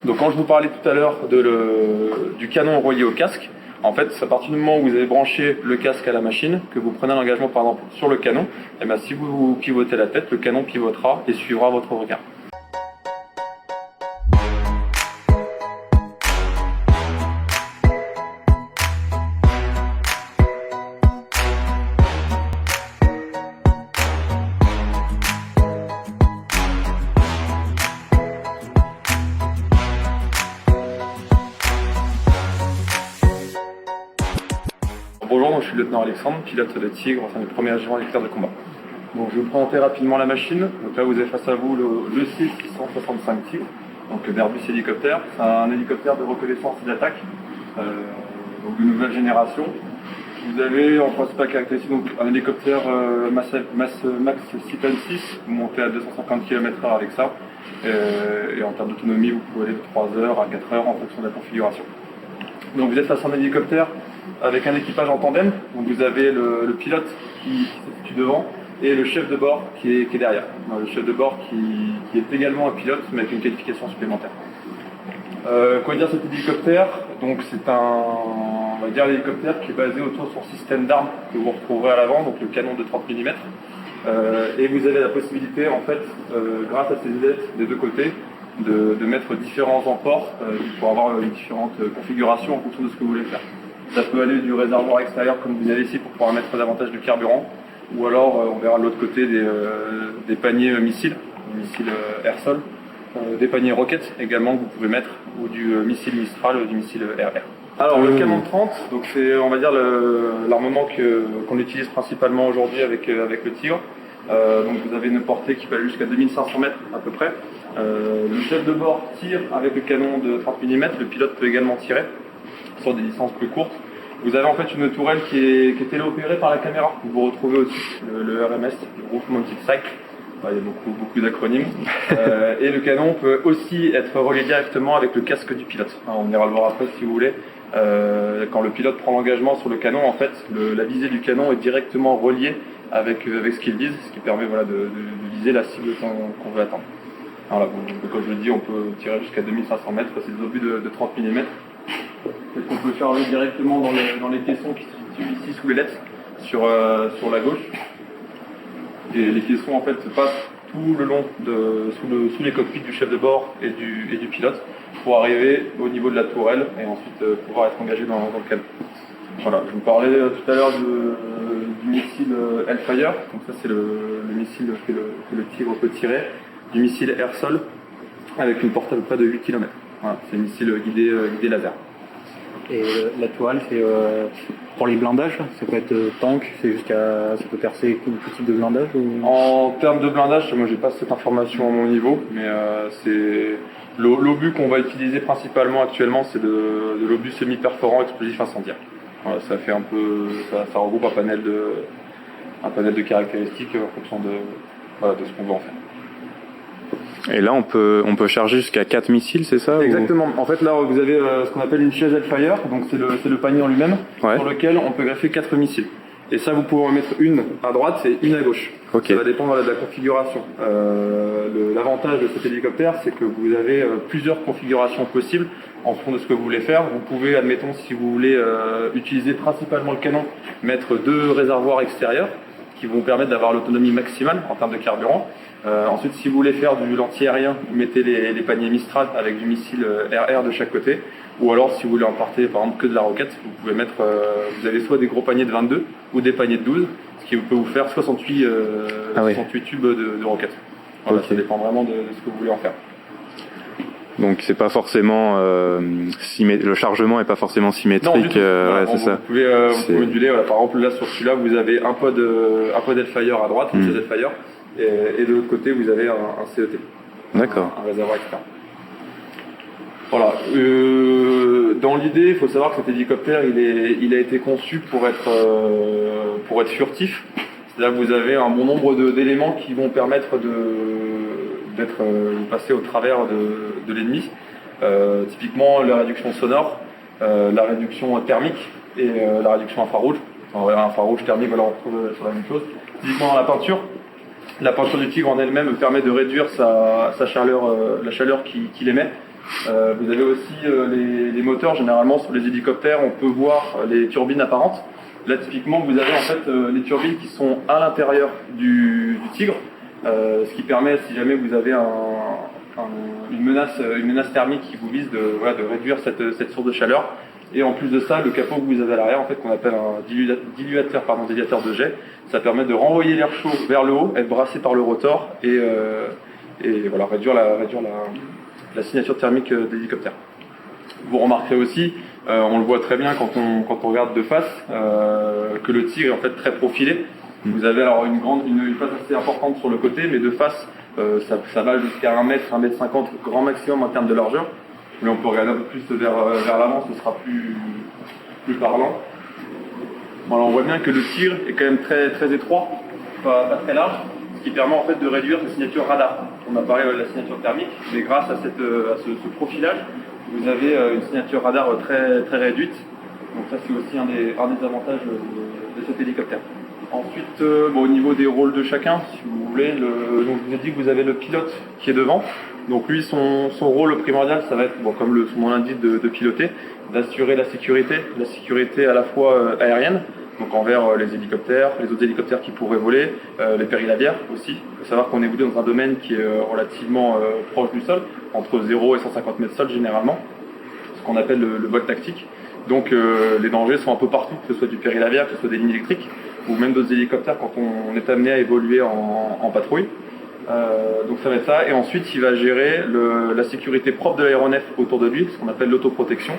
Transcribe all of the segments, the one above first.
Donc quand je vous parlais tout à l'heure du canon relié au casque, en fait, c'est à partir du moment où vous avez branché le casque à la machine, que vous prenez un engagement par exemple sur le canon, et bien si vous pivotez la tête, le canon pivotera et suivra votre regard. Bonjour, je suis le lieutenant Alexandre, pilote de Tigre au sein du premier régiment d'hélicoptères de combat. Donc, je vais vous présenter rapidement la machine. Donc là, vous avez face à vous le C665 Tigre, donc d'Airbus Hélicoptère. C'est un hélicoptère de reconnaissance et d'attaque, donc de nouvelle génération. Vous avez en principal caractéristique donc, un hélicoptère max 6 vous montez à 250 km/h avec ça. Et en termes d'autonomie, vous pouvez aller de 3 heures à 4 heures en fonction de la configuration. Donc vous êtes face à un hélicoptère avec un équipage en tandem. Donc vous avez le pilote qui se situe devant et le chef de bord qui est derrière. Le chef de bord qui est également un pilote mais avec une qualification supplémentaire. Quoi dire cet hélicoptère? Donc c'est on va dire l'hélicoptère qui est basé autour de son système d'armes que vous retrouverez à l'avant, donc le canon de 30 mm. Et vous avez la possibilité en fait, grâce à ces ailettes des deux côtés, de mettre différents emports pour avoir différentes configurations en fonction de ce que vous voulez faire. Ça peut aller du réservoir extérieur comme vous avez ici pour pouvoir mettre davantage de carburant, ou alors on verra de l'autre côté des paniers missiles air-sol, des paniers roquettes également que vous pouvez mettre, ou du missile Mistral ou du missile RR. Alors le canon 30, donc c'est on va dire l'armement qu'on utilise principalement aujourd'hui avec le Tigre. Donc vous avez une portée qui peut aller jusqu'à 2500 mètres à peu près. Le chef de bord tire avec le canon de 30 mm, le pilote peut également tirer sur des distances plus courtes. Vous avez en fait une tourelle qui est téléopérée par la caméra. Vous retrouvez aussi le RMS, le Roof Mounted Sight. Il y a beaucoup d'acronymes. Et le canon peut aussi être relié directement avec le casque du pilote. On ira le voir après si vous voulez. Quand le pilote prend l'engagement sur le canon, en fait, la visée du canon est directement reliée avec ce qu'il vise, ce qui permet de viser la cible qu'on veut atteindre. Voilà, comme je le dis, on peut tirer jusqu'à 2500 mètres, c'est des obus de 30 mm. On peut charger directement dans les caissons qui se situent ici sous les lettres, sur la gauche. Et les caissons en fait passent tout le long sous les cockpits du chef de bord et du pilote pour arriver au niveau de la tourelle et ensuite pouvoir être engagé dans le canon. Voilà, je vous parlais tout à l'heure du missile Hellfire, donc ça c'est le missile que le Tigre peut tirer, du missile air-sol avec une portée à peu près de 8 km. Voilà, c'est un missile guidé laser. Et la toile, c'est pour les blindages, ça peut être tank, ça peut percer tout type de blindage ou... En termes de blindage, moi j'ai pas cette information à mon niveau, mais c'est l'obus qu'on va utiliser principalement actuellement, c'est de l'obus semi-perforant explosif incendiaire. Voilà, ça fait ça regroupe un panel de caractéristiques en fonction de ce qu'on veut en faire. Et là, on peut charger jusqu'à 4 missiles, c'est ça? Exactement. En fait, là, vous avez ce qu'on appelle une chaise Hellfire, donc c'est le panier en lui-même, ouais, sur lequel on peut greffer 4 missiles. Et ça, vous pouvez en mettre une à droite et une à gauche. Okay. Ça va dépendre de la configuration. L'avantage de cet hélicoptère, c'est que vous avez plusieurs configurations possibles en fonction de ce que vous voulez faire. Vous pouvez, admettons, si vous voulez utiliser principalement le canon, mettre 2 réservoirs extérieurs qui vont vous permettre d'avoir l'autonomie maximale en termes de carburant. Ensuite, si vous voulez faire du anti-aérien, vous mettez les paniers Mistral avec du missile RR de chaque côté. Ou alors, si vous voulez emporter par exemple que de la roquette, vous pouvez mettre, vous avez soit des gros paniers de 22 ou des paniers de 12, ce qui peut vous faire 68 tubes de roquettes. Voilà, okay. Ça dépend vraiment de ce que vous voulez en faire. Donc c'est pas forcément le chargement est pas forcément symétrique. Non, du tout. Ouais, c'est ça. Vous pouvez moduler. Voilà, par exemple là sur celui-là, vous avez un pod Hellfire à droite, une chaise Hellfire, et de l'autre côté vous avez un CET. D'accord. Un réservoir externe. Voilà. Dans l'idée, il faut savoir que cet hélicoptère, il a été conçu pour être furtif. C'est-à-dire que vous avez un bon nombre d'éléments qui vont permettre de passer au travers de l'ennemi. Typiquement la réduction sonore, la réduction thermique et la réduction infrarouge. Infrarouge, thermique, voilà, on retrouve sur la même chose. Typiquement dans la peinture du Tigre en elle-même permet de réduire sa chaleur, la chaleur qu'il émet. Vous avez aussi les moteurs. Généralement sur les hélicoptères, on peut voir les turbines apparentes. Là, typiquement, vous avez en fait les turbines qui sont à l'intérieur du Tigre, ce qui permet, si jamais vous avez une menace thermique qui vous vise, de réduire cette source de chaleur. Et en plus de ça, le capot que vous avez à l'arrière, en fait, qu'on appelle un déviateur de jet, ça permet de renvoyer l'air chaud vers le haut, être brassé par le rotor et voilà, réduire la signature thermique de l'hélicoptère. Vous remarquerez aussi, on le voit très bien quand on regarde de face, que le Tigre est en fait très profilé. Vous avez alors une face assez importante sur le côté, mais de face, ça va jusqu'à 1 mètre, 1 mètre 50, grand maximum en termes de largeur. Mais on peut regarder un peu plus vers l'avant, ce sera plus parlant. Bon, alors on voit bien que le Tigre est quand même très, très étroit, pas très large, ce qui permet en fait de réduire sa signature radar. On a parlé de la signature thermique, mais grâce à ce profilage, vous avez une signature radar très, très réduite. Donc ça c'est aussi un des avantages de cet hélicoptère. Ensuite, au niveau des rôles de chacun, si vous voulez, donc je vous ai dit que vous avez le pilote qui est devant. Donc lui, son rôle primordial, ça va être, comme son nom l'indique, de piloter, d'assurer la sécurité à la fois aérienne, donc envers les hélicoptères, les autres hélicoptères qui pourraient voler, les périlavières aussi. Il faut savoir qu'on évolue dans un domaine qui est relativement proche du sol, entre 0 et 150 mètres sol généralement, ce qu'on appelle le vol tactique. Donc les dangers sont un peu partout, que ce soit du périlavière, que ce soit des lignes électriques, ou même d'autres hélicoptères quand on est amené à évoluer en patrouille. Donc ça va être ça, et ensuite il va gérer la sécurité propre de l'aéronef autour de lui, ce qu'on appelle l'autoprotection,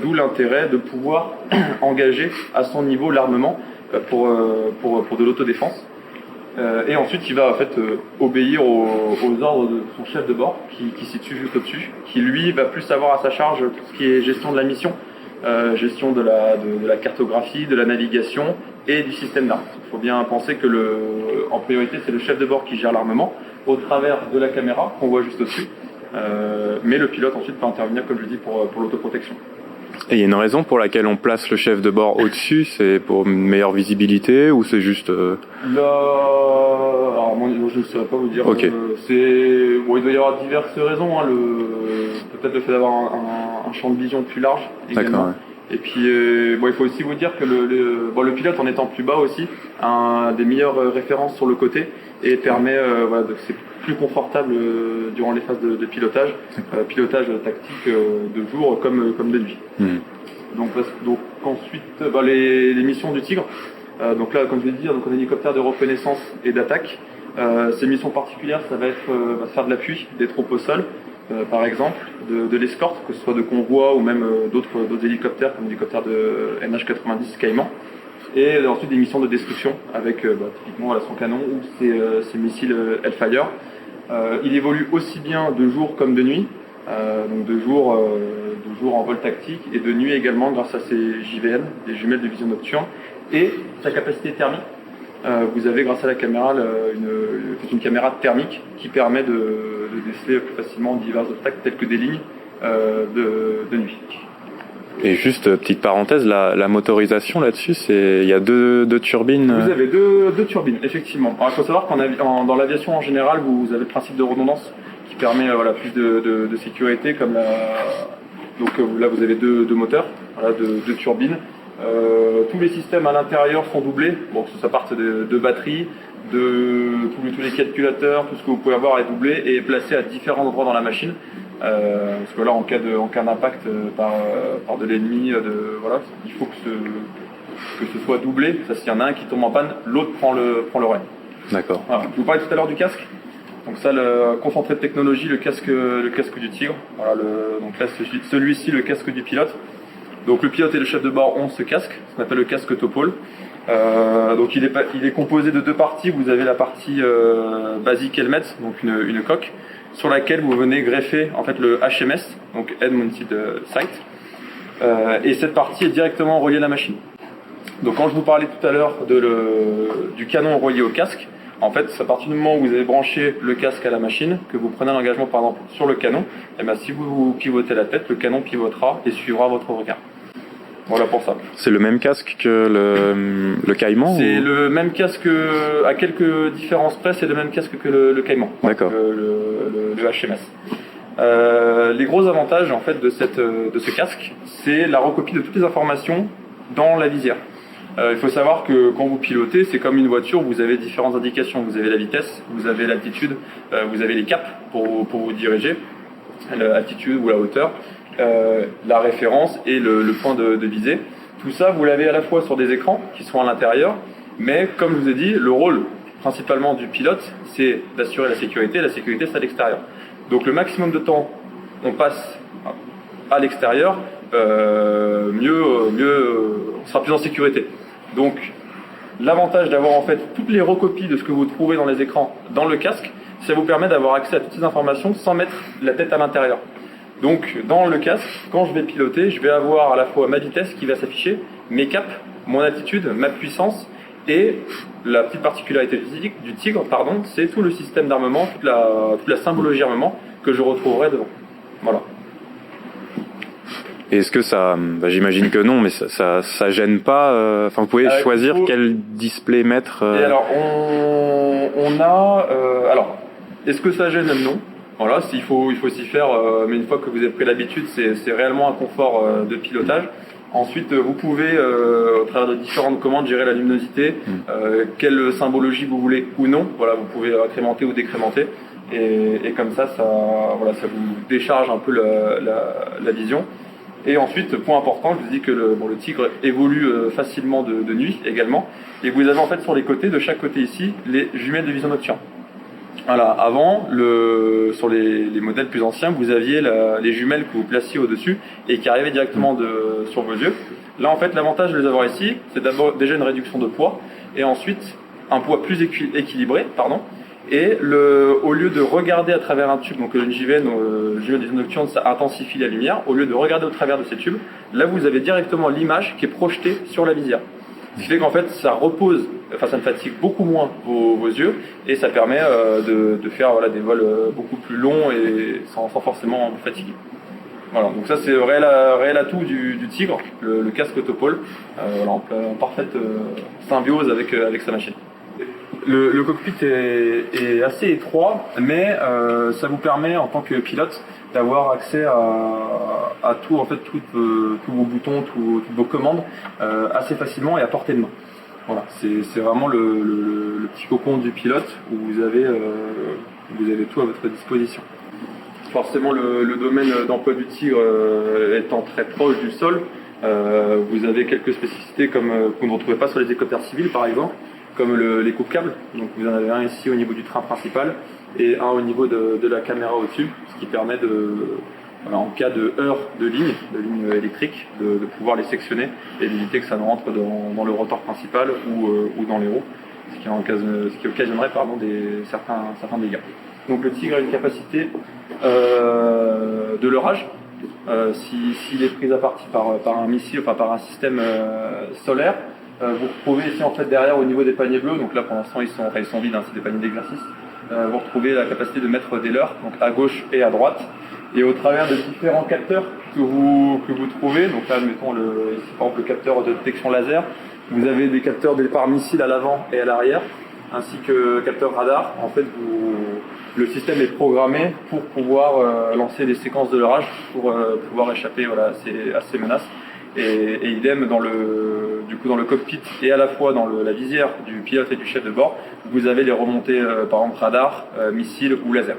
d'où l'intérêt de pouvoir engager à son niveau l'armement pour de l'autodéfense. Et ensuite il va en fait obéir aux ordres de son chef de bord qui se situe juste au-dessus, qui lui va plus avoir à sa charge tout ce qui est gestion de la mission, gestion de la cartographie, de la navigation et du système d'armes. Il faut bien penser que en priorité c'est le chef de bord qui gère l'armement au travers de la caméra qu'on voit juste au-dessus, mais le pilote ensuite peut intervenir, comme je dis, pour l'autoprotection. Et il y a une raison pour laquelle on place le chef de bord au-dessus, c'est pour une meilleure visibilité ou c'est juste... Alors moi, je ne saurais pas vous dire. Okay. Il doit y avoir diverses raisons. Peut-être le fait d'avoir un champ de vision plus large également. D'accord, ouais. Et puis il faut aussi vous dire que le pilote, en étant plus bas aussi, a des meilleures références sur le côté et permet c'est plus confortable durant les phases de pilotage, pilotage tactique de jour comme de nuit. Donc ensuite les missions du Tigre. Donc là, comme je l'ai dit, donc un hélicoptère de reconnaissance et d'attaque. Ces missions particulières, ça va être faire de l'appui des troupes au sol, par exemple, de l'escorte, que ce soit de convois ou même d'autres hélicoptères, comme l'hélicoptère de MH90 Cayman. Et ensuite des missions de destruction avec typiquement son canon ou ses missiles Hellfire. Il évolue aussi bien de jour comme de nuit, donc de jour en vol tactique et de nuit également grâce à ses JVN, des jumelles de vision nocturne, et sa capacité thermique. Vous avez grâce à la caméra une caméra thermique qui permet de déceler plus facilement divers obstacles tels que des lignes de nuit. Et juste petite parenthèse, la motorisation là-dessus, il y a deux turbines. Vous avez deux turbines, effectivement. Alors, il faut savoir dans l'aviation en général, vous avez le principe de redondance qui permet plus de sécurité. Donc là, vous avez deux moteurs, deux turbines. Tous les systèmes à l'intérieur sont doublés, que ça parte de batteries, tous les calculateurs, tout ce que vous pouvez avoir est doublé et placé à différents endroits dans la machine. Parce que là, en cas d'impact par de l'ennemi, il faut que ce soit doublé. Ça, s'il y en a un qui tombe en panne, l'autre prend le relais. D'accord. Voilà. Je vous parlais tout à l'heure du casque. Donc ça, le concentré de technologie, le casque du Tigre. Voilà, donc là, celui-ci, le casque du pilote. Donc le pilote et le chef de bord ont ce casque, ce qu'on appelle le casque Topol. Donc il est composé de deux parties. Vous avez la partie basique helmet, donc une coque, sur laquelle vous venez greffer en fait le HMS, donc Head Mounted Sight. Et cette partie est directement reliée à la machine. Donc quand je vous parlais tout à l'heure du canon relié au casque, en fait, c'est à partir du moment où vous avez branché le casque à la machine, que vous prenez un engagement par exemple sur le canon, et si vous pivotez la tête, le canon pivotera et suivra votre regard. Voilà pour ça. C'est le même casque que le Cayman? C'est le même casque, à quelques différences près, c'est le même casque que le Cayman. D'accord. Le HMS. Les gros avantages en fait de ce casque, c'est la recopie de toutes les informations dans la visière. Il faut savoir que quand vous pilotez, c'est comme une voiture, vous avez différentes indications. Vous avez la vitesse, vous avez l'altitude, vous avez les caps pour vous diriger, l'altitude ou la hauteur, la référence et le point de visée. Tout ça, vous l'avez à la fois sur des écrans qui sont à l'intérieur, mais comme je vous ai dit, le rôle principalement du pilote, c'est d'assurer la sécurité. La sécurité, c'est à l'extérieur. Donc le maximum de temps on passe à l'extérieur, mieux on sera plus en sécurité. Donc l'avantage d'avoir en fait toutes les recopies de ce que vous trouvez dans les écrans dans le casque, ça vous permet d'avoir accès à toutes ces informations sans mettre la tête à l'intérieur. Donc dans le casque, quand je vais piloter, je vais avoir à la fois ma vitesse qui va s'afficher, mes caps, mon altitude, ma puissance, et la petite particularité du Tigre, c'est tout le système d'armement, toute la symbologie armement que je retrouverai devant. Voilà. Est-ce que ça, j'imagine que non, mais ça gêne pas. Enfin, vous pouvez choisir quel display mettre. Et alors, on a. Alors, est-ce que ça gêne? Non. Voilà, il faut s'y faire, mais une fois que vous avez pris l'habitude, c'est réellement un confort de pilotage. Ensuite, vous pouvez, au travers de différentes commandes, gérer la luminosité, quelle symbologie vous voulez ou non. Voilà, vous pouvez incrémenter ou décrémenter. Et comme ça vous décharge un peu la vision. Et ensuite, point important, je vous dis que le Tigre évolue facilement de nuit également. Et vous avez en fait sur les côtés, de chaque côté ici, les jumelles de vision nocturne. Voilà, avant, sur les modèles plus anciens, vous aviez les jumelles que vous placiez au-dessus et qui arrivaient directement sur vos yeux. Là, en fait, l'avantage de les avoir ici, c'est d'abord déjà une réduction de poids et ensuite un poids plus équilibré, Et au lieu de regarder à travers un tube, donc une JVN, jumelle de vision nocturne, ça intensifie la lumière. Au lieu de regarder au travers de ces tubes, là vous avez directement l'image qui est projetée sur la visière. Ce qui fait qu'en fait ça ne fatigue beaucoup moins vos yeux et ça permet de faire des vols beaucoup plus longs et sans forcément vous fatiguer. Voilà, donc ça c'est le réel atout du Tigre, le casque Autopole, en parfaite symbiose avec sa machine. Le cockpit est assez étroit, mais ça vous permet en tant que pilote d'avoir accès à tout, en fait, tous vos boutons, toutes vos commandes assez facilement et à portée de main. Voilà, c'est vraiment le petit cocon du pilote où vous avez tout à votre disposition. Forcément, le domaine d'emploi du Tigre étant très proche du sol, vous avez quelques spécificités comme que vous ne retrouvez pas sur les hélicoptères civils, par exemple, comme les coupe-câbles. Donc vous en avez un ici au niveau du train principal et un au niveau de la caméra au-dessus, ce qui permet en cas de heurts de ligne électrique, de pouvoir les sectionner et d'éviter que ça ne rentre dans le rotor principal ou dans les roues, ce qui occasionnerait certains dégâts. Donc le Tigre a une capacité de leurrage. S'il est pris à partie par un missile, par un système solaire. Vous retrouvez ici en fait derrière au niveau des paniers bleus, donc là pour l'instant ils sont vides, c'est des paniers d'exercice. Vous retrouvez la capacité de mettre des leurres, donc à gauche et à droite. Et au travers de différents capteurs que vous trouvez, donc là mettons ici par exemple le capteur de détection laser, vous avez des capteurs de départ missile à l'avant et à l'arrière, ainsi que capteurs radar. En fait le système est programmé pour pouvoir lancer des séquences de leurrage pour pouvoir échapper à ces menaces. Et idem dans le cockpit et à la fois dans la visière du pilote et du chef de bord, vous avez les remontées par exemple radar, missiles ou laser.